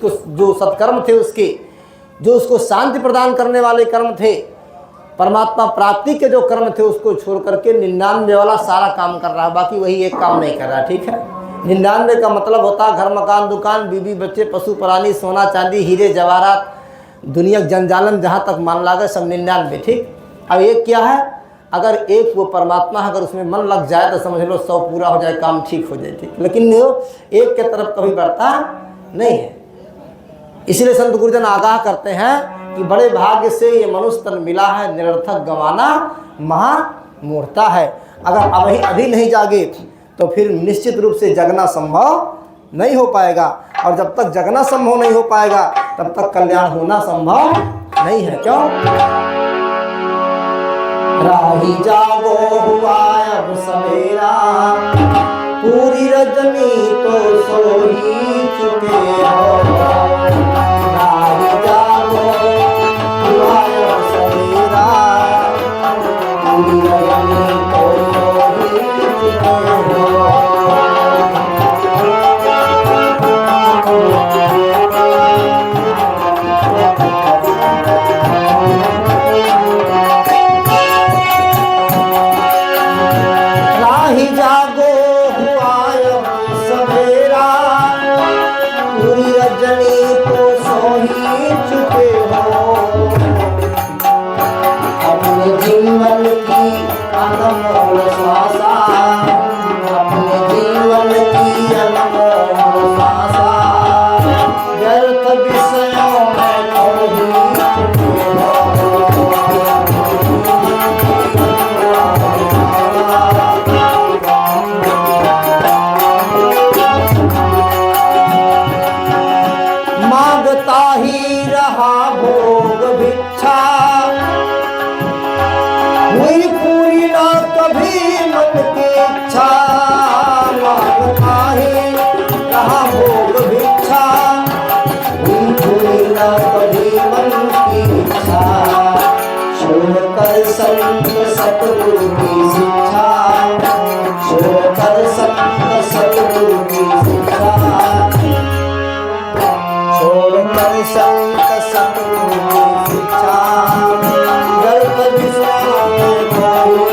उसको जो सत्कर्म थे उसके, जो उसको शांति प्रदान करने वाले कर्म थे, परमात्मा प्राप्ति के जो कर्म थे, उसको छोड़ करके 99 वाला सारा काम कर रहा है, बाकी वही एक काम नहीं कर रहा। ठीक है, 99 का मतलब होता है घर मकान दुकान बीवी बच्चे पशु प्राणी सोना चांदी हीरे जवाहरात दुनिया जंजालन जहाँ तक मान ला गए सब 99। ठीक, अब एक क्या है, अगर एक वो परमात्मा अगर उसमें मन लग जाए तो समझ लो 100 पूरा हो जाए, काम ठीक हो जाए। ठीक, लेकिन वो एक के तरफ कभी बढ़ता नहीं है। इसलिए संत गुरुजन आगाह करते हैं कि बड़े भाग्य से ये मनुष्य तन मिला है, निरर्थक गंवाना महामूर्खता है। अगर अभी नहीं जागे तो फिर निश्चित रूप से जगना संभव नहीं हो पाएगा, और जब तक जगना संभव नहीं हो पाएगा तब तक कल्याण होना संभव नहीं है। क्यों? राही जागो हुआ अब सवेरा, पूरी रजनी तो सो ही चुके हो। राही जागो हुआ अब सवेरा, पूरी रजनी तो सो ही चुके हो। सतगुरु की शिक्षा, छोड़कर संत सतगुरु की शिक्षा, छोड़कर संत सतगुरु की शिक्षा, गलत विषयों में कोई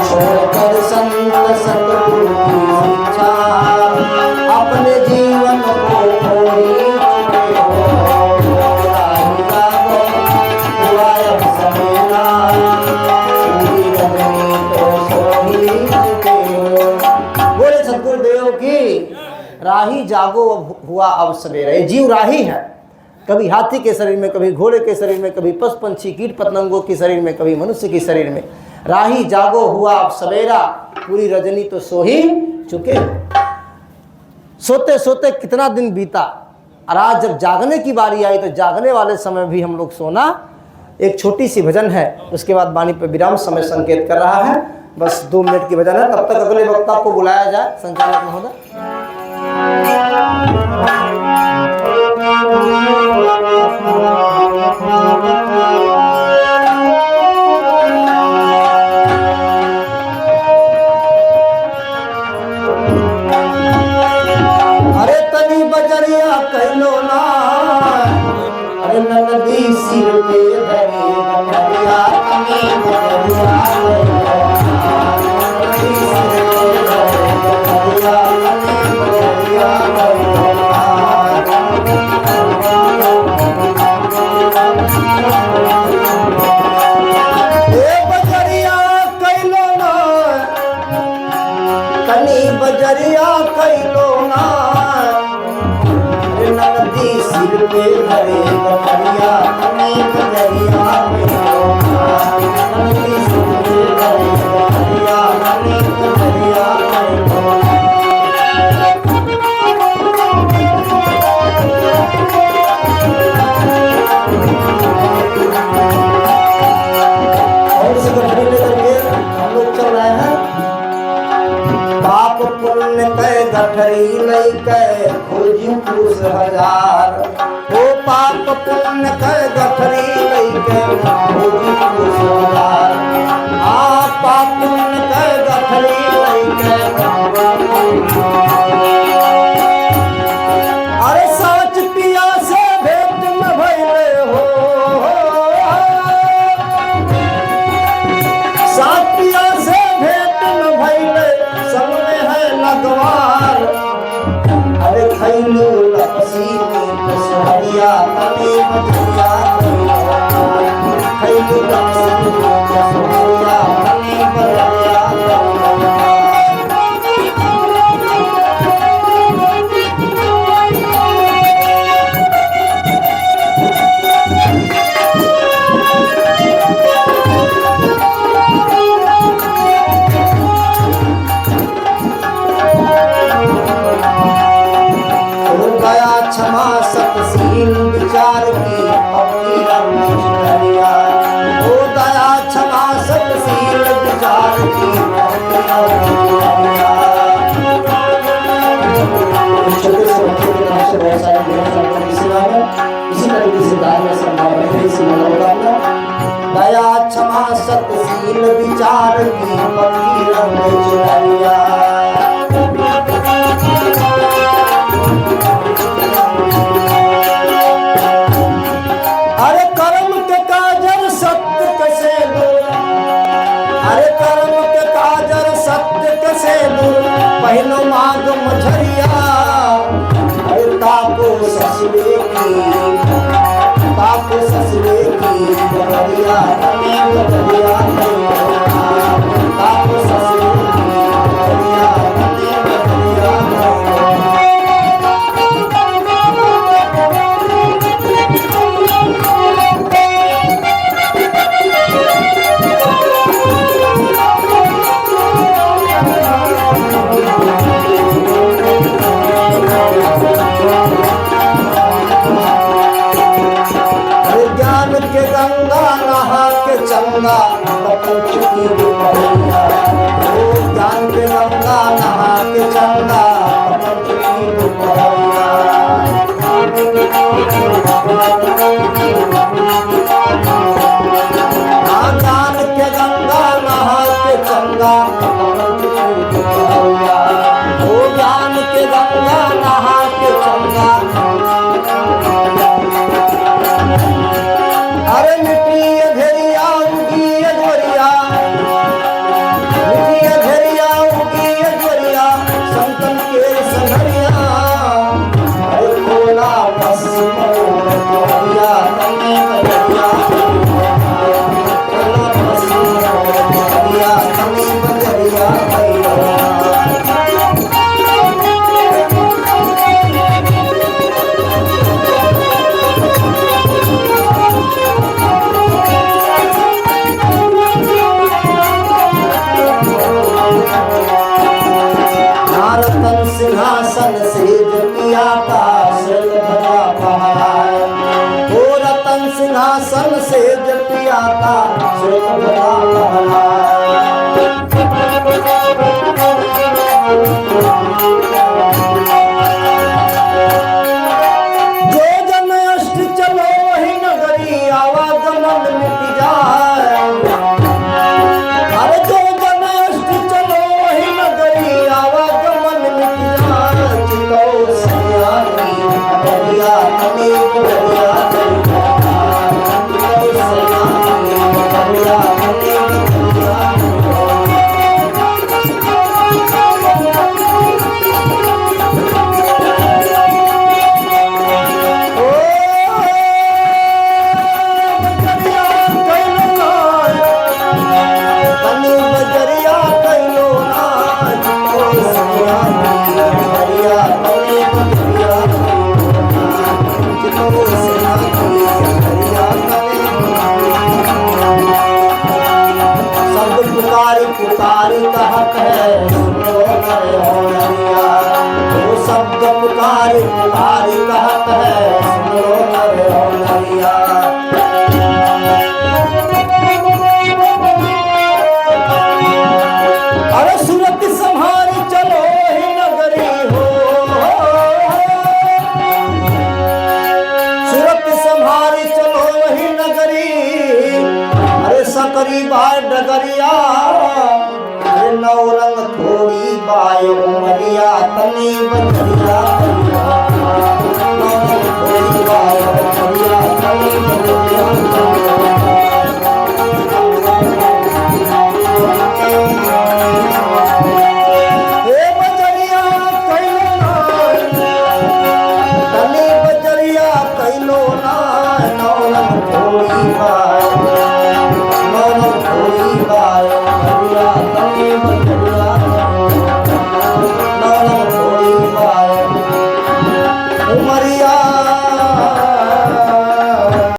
छोड़कर संत सतगुरु की शिक्षा, अपने जीवन को खोई चुके हो। राही जागो हुआ अब सवेरा, पूरी रजनी तो सो ही चुके हो। बोले सतगुरुदेव की राही जागो हुआ अब सवेरा। ये जीव राही है, कभी हाथी के शरीर में, कभी घोड़े के शरीर में, कभी पशु पंछी कीट पतंगों के शरीर में, कभी मनुष्य के शरीर में। राही जागो हुआ अब सवेरा, पूरी रजनी तो सो ही चुके। सोते सोते कितना दिन बीता, और आज जब जागने की बारी आई तो जागने वाले समय भी हम लोग सोना। एक छोटी सी भजन है, उसके बाद वाणी पर विराम समय संकेत कर रहा है, बस 2 मिनट की भजन है, तब तक अगले वक्ता को बुलाया जाए संचालक महोदय। अरे तनी बजरिया कहलो ना, अरे नदी सिर पे धरी बजरिया, तनी बजरिया नदी सिर पे धरी बजरिया, तनी बजरिया बजरिया कहलो ना, तनी बजरिया कहलो ना, नदी सिर पे धरे बजरिया, तनी बजरिया कहलो ना, नदी सिर पे धरे बजरिया, तनी बजरिया कहलो ना। और इस गठरी लेकर के हम लोग चल रहे हैं। पाप पुण्य के गठरी लैके खोजी पूस हजार, ओ पाप पुण्य के गठरी लैके खोजी पूस खैलू लपसी मीत सोहरिया तने बजरिया खैलू लपसी मीत सोहरिया तने बजरिया क्षमा सतशील विचार की अपनी रंग चितरिया ओ दया क्षमा सतशील विचार की अपनी रंग चितरिया बहुत सारे इसी तरीके से दान संभाव दया क्षमा सतशील विचार की अपनी रंग चितरिया पहलो माग मझरिया ताको ससुरे की बहरिया बहरिया ताको ससुरे की बहरिया गंगा नहा के चंगा पतन चुकी बहरिया ओ ज्ञान के गंगा नहा के चंगा पतन चुकी बहरिया ज्ञान के गंगा नहा के चंगा पतन चुकी बहरिया ओ ज्ञान के गंगा नहा के चंगा अरे मिट्टी घेरिया उगी गोरिया मिट्टी घेरिया उगी गोरिया संतन के संघरिया अरे कोला पश्चिम गोरिया तने बजरिया कोला पश्चिम गोरिया तने बजरिया सिंहासन से जपिया का सिर भरा पहाड़ ओ रतन सिंहासन से जपिया का सिर भरा जो जन अष्ट चलो वही नगरी आवागमन मिट जाए अरे जो जन अष्ट चलो वही नगरी आवागमन पुकारी कहत है सुनो रे होनरिया वो शब्द पुकारी कहत है सुनो रे होनरिया अरे सूरत संहारी चलो ही नगरी हो सूरत संहारी चलो ही नगरी अरे सकरी बाय डगरिया नौ रंग थोड़ी बाय उमरिया तनी बजरिया